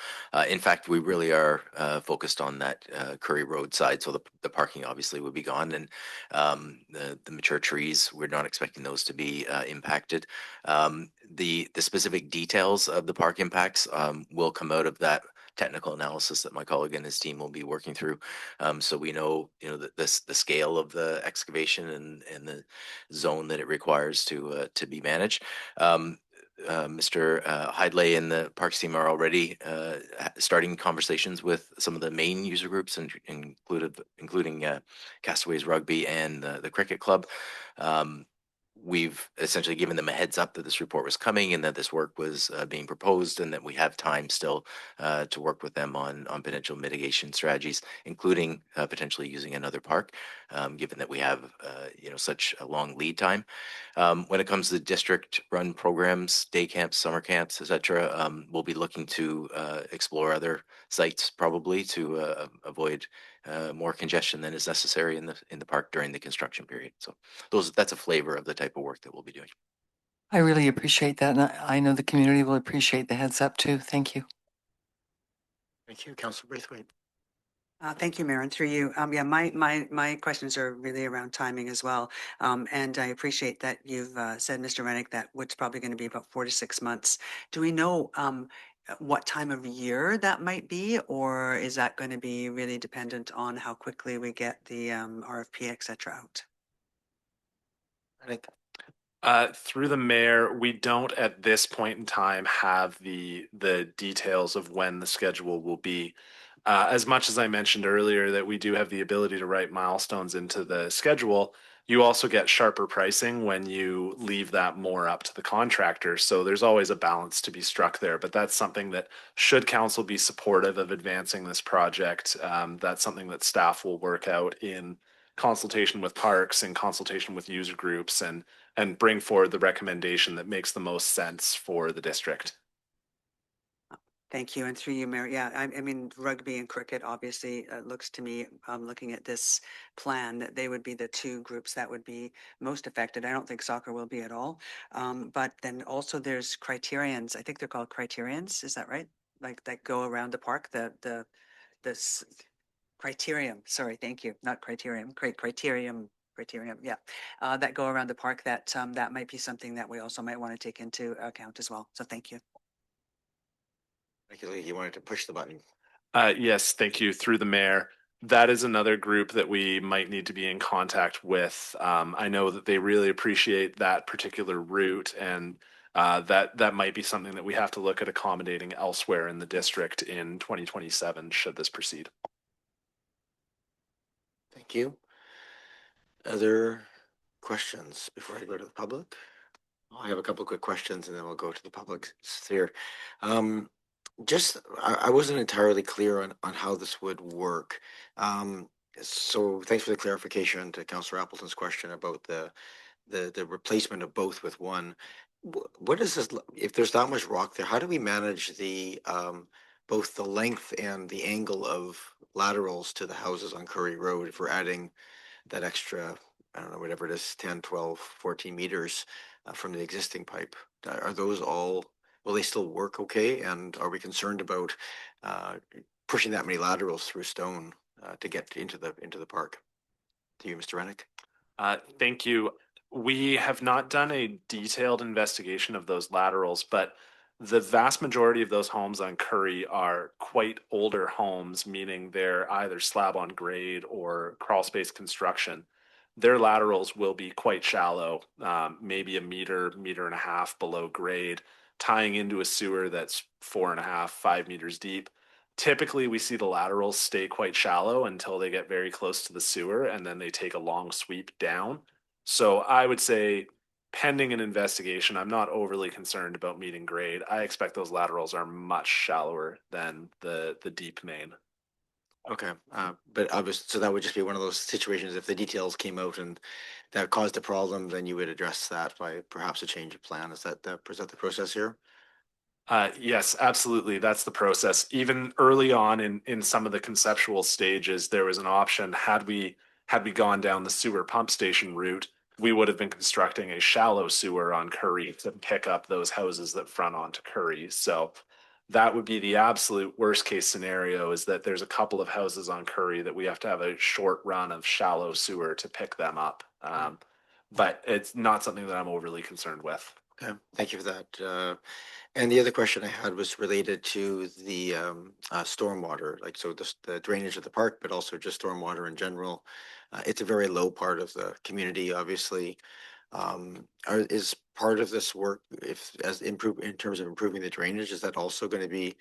In fact, we really are focused on that Currie Road side. So the parking obviously would be gone, and the mature trees, we're not expecting those to be impacted. The specific details of the park impacts will come out of that technical analysis that my colleague and his team will be working through. So we know, the scale of the excavation and the zone that it requires to be managed. Mr. Hidlay and the parks team are already starting conversations with some of the main user groups, including Castaways Rugby and the Cricket Club. We've essentially given them a heads up that this report was coming and that this work was being proposed, and that we have time still to work with them on potential mitigation strategies, including potentially using another park, given that we have such a long lead time. When it comes to district-run programs, day camps, summer camps, etc., we'll be looking to explore other sites probably to avoid more congestion than is necessary in the park during the construction period. So that's a flavor of the type of work that we'll be doing. I really appreciate that, and I know the community will appreciate the heads up too. Thank you. Thank you, Councillor Braithwaite. Thank you, Mayor, and through you. Yeah, my questions are really around timing as well. And I appreciate that you've said, Mr. Rennick, that it's probably going to be about 4 to 6 months. Do we know what time of year that might be, or is that going to be really dependent on how quickly we get the RFP, et cetera, out? Through the mayor, we don't at this point in time have the details of when the schedule will be. As much as I mentioned earlier that we do have the ability to write milestones into the schedule, you also get sharper pricing when you leave that more up to the contractor. So there's always a balance to be struck there. But that's something that, should council be supportive of advancing this project, that's something that staff will work out in consultation with parks and consultation with user groups, and bring forward the recommendation that makes the most sense for the district. Thank you, and through you, Mayor. Yeah, I mean, rugby and cricket obviously looks to me, looking at this plan, that they would be the two groups that would be most affected. I don't think soccer will be at all. But then also there's criterions. I think they're called criterions. Is that right? Like that go around the park. This criterium. Sorry, thank you. Not criterium. Criterium. Yeah, that go around the park. That that might be something that we also might want to take into account as well. So thank you. Thank you, Lee. You wanted to push the button. Yes, thank you. Through the mayor. That is another group that we might need to be in contact with. I know that they really appreciate that particular route, and that might be something that we have to look at accommodating elsewhere in the district in 2027 should this proceed. Thank you. Other questions before I go to the public? I have a couple of quick questions and then we'll go to the public sphere. I wasn't entirely clear on how this would work. So thanks for the clarification to Councillor Appleton's question about the replacement of both with one. What is this, if there's that much rock there, how do we manage the both the length and the angle of laterals to the houses on Currie Road if we're adding that extra, I don't know, whatever it is, 10, 12, 14 meters from the existing pipe? Are those all will they still work okay? And are we concerned about pushing that many laterals through stone to get into the park? To you, Mr. Rennick. Thank you. We have not done a detailed investigation of those laterals, but the vast majority of those homes on Currie are quite older homes, meaning they're either slab on grade or crawl space construction. Their laterals will be quite shallow, maybe a meter, meter and a half below grade, tying into a sewer that's 4.5, 5 meters deep. Typically, we see the laterals stay quite shallow until they get very close to the sewer, and then they take a long sweep down. So I would say, pending an investigation, I'm not overly concerned about meeting grade. I expect those laterals are much shallower than the deep main. Okay, but obviously, so that would just be one of those situations. If the details came out and that caused a problem, then you would address that by perhaps a change of plan. Is that the process here? Yes, absolutely. That's the process. Even early on in some of the conceptual stages, there was an option. Had we gone down the sewer pump station route, we would have been constructing a shallow sewer on Currie to pick up those houses that front onto Currie. So that would be the absolute worst case scenario, is that there's a couple of houses on Currie that we have to have a short run of shallow sewer to pick them up. But it's not something that I'm overly concerned with. Okay, thank you for that. And the other question I had was related to the stormwater, like so the drainage of the park, but also just stormwater in general. It's a very low part of the community, obviously. Is part of this work, if as improve in terms of improving the drainage, is that also going to be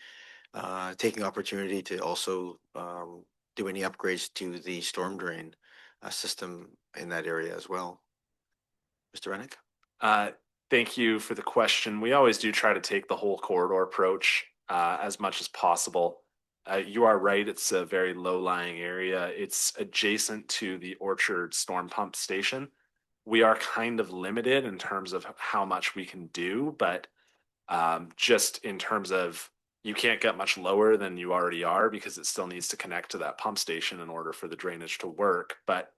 taking opportunity to also do any upgrades to the storm drain system in that area as well? Mr. Rennick? Thank you for the question. We always do try to take the whole corridor approach as much as possible. You are right, it's a very low-lying area. It's adjacent to the Orchard storm pump station. We are kind of limited in terms of how much we can do, but just in terms of, you can't get much lower than you already are because it still needs to connect to that pump station in order for the drainage to work. But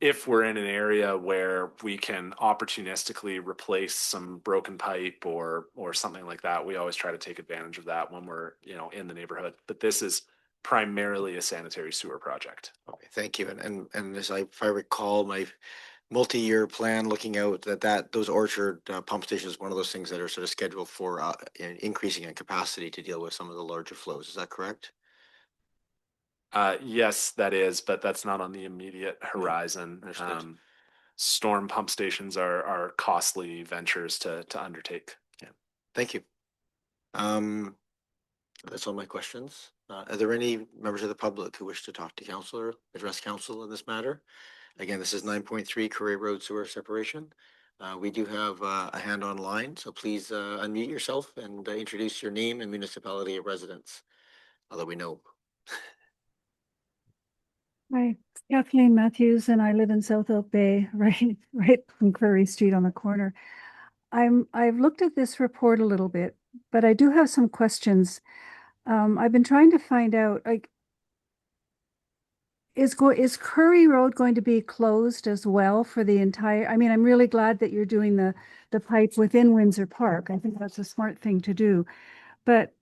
if we're in an area where we can opportunistically replace some broken pipe or something like that, we always try to take advantage of that when we're, in the neighborhood. But this is primarily a sanitary sewer project. Okay, thank you. And as if I recall, my multi-year plan looking out that those Orchard pump stations is one of those things that are sort of scheduled for increasing in capacity to deal with some of the larger flows. Is that correct? Yes, that is, but that's not on the immediate horizon. Understood. Storm pump stations are costly ventures to undertake. Yeah, thank you. That's all my questions. Are there any members of the public who wish to talk to council or address council in this matter? Again, this is 9.3 Currie Road sewer separation. We do have a hand online, so please unmute yourself and introduce your name and municipality of residence, although we know. Hi, Kathleen Matthews, and I live in South Oak Bay, right from Currie Street on the corner. I've looked at this report a little bit, but I do have some questions. I've been trying to find out, like, is Currie Road going to be closed as well for the entire? I mean, I'm really glad that you're doing the pipe within Windsor Park. I think that's a smart thing to do, but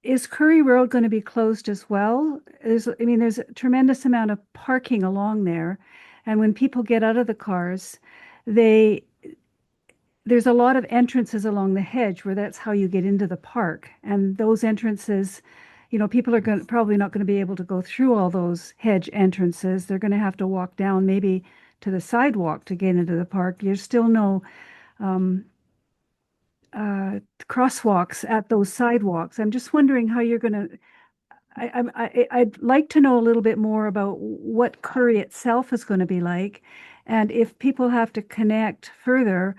is Currie Road going to be closed as well? There's a tremendous amount of parking along there. And when people get out of the cars, there's a lot of entrances along the hedge where that's how you get into the park. And those entrances, people are probably not going to be able to go through all those hedge entrances. They're going to have to walk down maybe to the sidewalk to get into the park. There's still no crosswalks at those sidewalks. I'm just wondering how you're going to, I'd like to know a little bit more about what Currie itself is going to be like. And if people have to connect further,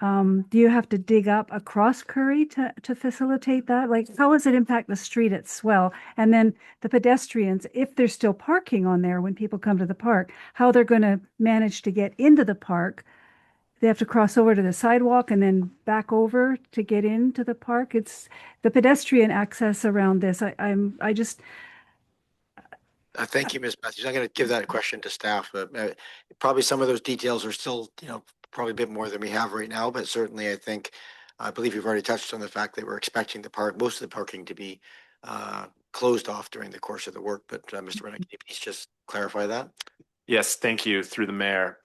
do you have to dig up across Currie to facilitate that? Like, how does it impact the street as well? And then the pedestrians, if they're still parking on there when people come to the park, how they're going to manage to get into the park. They have to cross over to the sidewalk and then back over to get into the park. It's the pedestrian access around this. Thank you, Ms. Matthews. I'm going to give that question to staff, but probably some of those details are still, probably a bit more than we have right now, but certainly I think I believe you've already touched on the fact that we're expecting most of the parking to be closed off during the course of the work, but Mr. Rennick, can you please just clarify that? Yes, thank you through the mayor.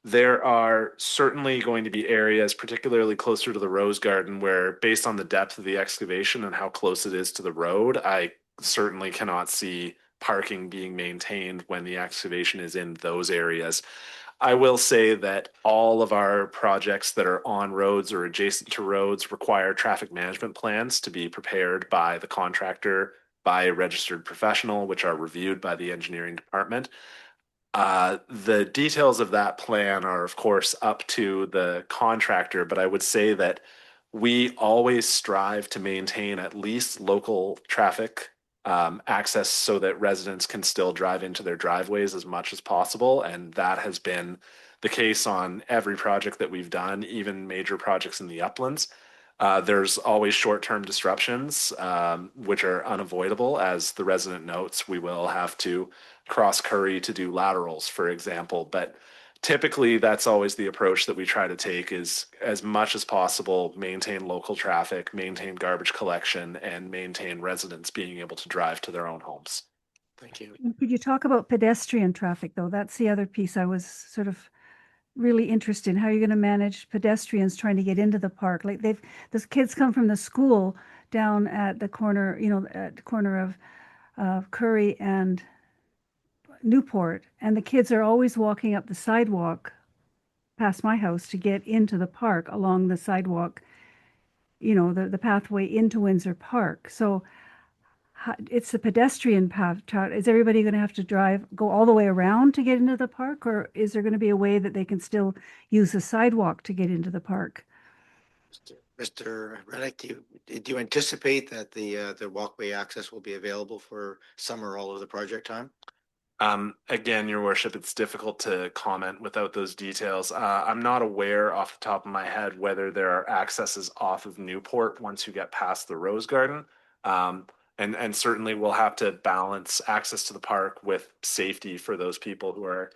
There are certainly going to be areas, particularly closer to the Rose Garden, where based on the depth of the excavation and how close it is to the road, I certainly cannot see parking being maintained when the excavation is in those areas. I will say that all of our projects that are on roads or adjacent to roads require traffic management plans to be prepared by the contractor, by a registered professional, which are reviewed by the engineering department. The details of that plan are, of course, up to the contractor, but I would say that we always strive to maintain at least local traffic access so that residents can still drive into their driveways as much as possible. And that has been the case on every project that we've done, even major projects in the uplands. There's always short-term disruptions, which are unavoidable. As the resident notes, we will have to cross Currie to do laterals, for example. But typically, that's always the approach that we try to take is as much as possible, maintain local traffic, maintain garbage collection, and maintain residents being able to drive to their own homes. Thank you. Could you talk about pedestrian traffic, though? That's the other piece I was sort of really interested in. How are you going to manage pedestrians trying to get into the park? Like those kids come from the school down at the corner, at the corner of Currie and Newport, and the kids are always walking up the sidewalk past my house to get into the park along the sidewalk, the pathway into Windsor Park. So it's a pedestrian path. Is everybody going to have to go all the way around to get into the park, or is there going to be a way that they can still use the sidewalk to get into the park? Mr. Rennick, do you anticipate that the walkway access will be available for some or all of the project time? Again, Your Worship, it's difficult to comment without those details. I'm not aware off the top of my head whether there are accesses off of Newport once you get past the Rose Garden. And certainly we'll have to balance access to the park with safety for those people who are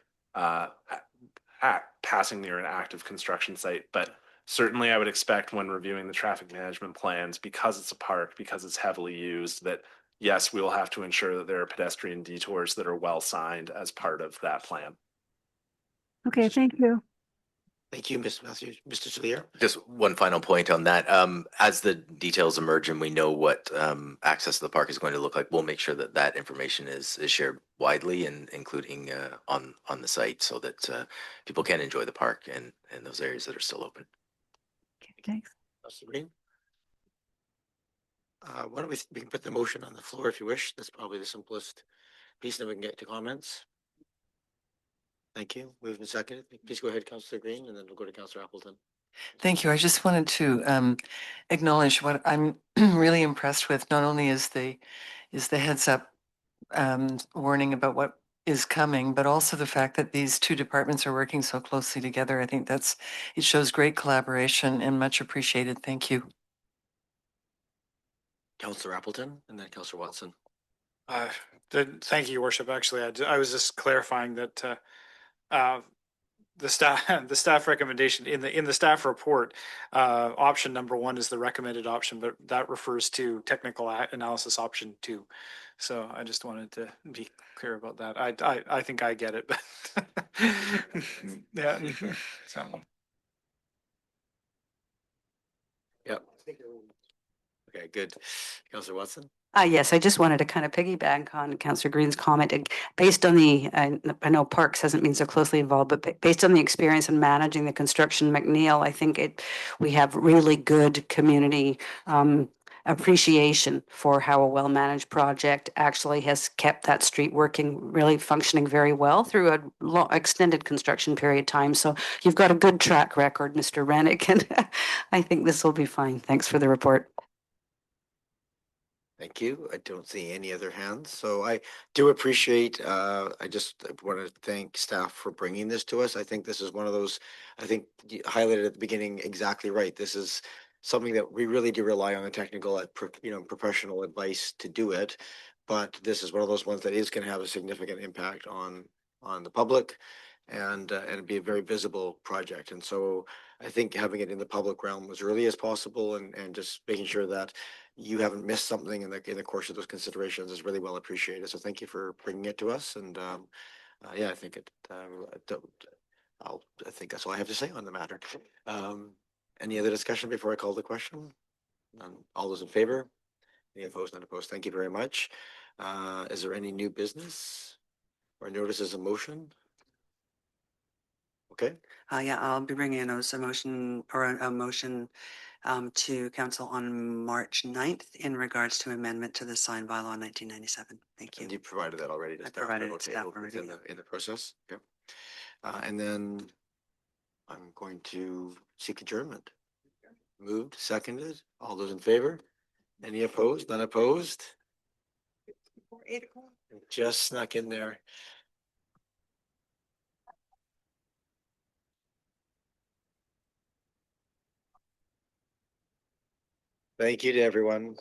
passing near an active construction site. But certainly I would expect when reviewing the traffic management plans, because it's a park, because it's heavily used, that yes, we will have to ensure that there are pedestrian detours that are well signed as part of that plan. Okay, thank you. Thank you, Ms. Matthews. Mr. Soulier? Just one final point on that. As the details emerge and we know what access to the park is going to look like, we'll make sure that that information is shared widely and including on the site so that people can enjoy the park and those areas that are still open. Okay, thanks. Councilor Green? Why don't we can put the motion on the floor if you wish. That's probably the simplest piece, then we can get to comments. Thank you. Moved and seconded. Please go ahead, Councilor Green, and then we'll go to Councilor Appleton. Thank you. I just wanted to acknowledge what I'm really impressed with. Not only is the heads up warning about what is coming, but also the fact that these two departments are working so closely together. I think it shows great collaboration and much appreciated. Thank you. Councilor Appleton, and then Councilor Watson. Thank you, Your Worship. Actually, I was just clarifying that the staff recommendation in the staff report, option number 1 is the recommended option, but that refers to technical analysis option 2. So I just wanted to be clear about that. I think I get it, but yeah. So. Yep. Okay, good. Councilor Watson? Yes, I just wanted to kind of piggyback on Councillor Green's comment. Based on I know Parks hasn't been so closely involved, but based on the experience in managing the construction McNeil, I think we have really good community appreciation for how a well-managed project actually has kept that street really functioning very well through a extended construction period time. So you've got a good track record, Mr. Rennick, and I think this will be fine. Thanks for the report. Thank you. I don't see any other hands. So I do appreciate, I just want to thank staff for bringing this to us. I think this is one of those, I think you highlighted at the beginning exactly right. This is something that we really do rely on the technical, professional advice to do it. But this is one of those ones that is going to have a significant impact on the public. and it'd be a very visible project. And so I think having it in the public realm as early as possible and just making sure that you haven't missed something in the course of those considerations is really well appreciated. So thank you for bringing it to us. And yeah, I think I think that's all I have to say on the matter. Any other discussion before I call the question? None. All those in favor? Any opposed? None opposed. Thank you very much. Is there any new business or notices of motion? Okay. Yeah, I'll be bringing a notice of motion or a motion to council on March 9th in regards to amendment to the sign bylaw in 1997. Thank you. And you provided that already to I staff? provided it to Okay, staff it's already, in yeah. the process. Okay. And then I'm going to seek adjournment. Moved, seconded. All those in favor? Any opposed? None opposed? Before 8 o'clock. Just snuck in there. Thank you to everyone.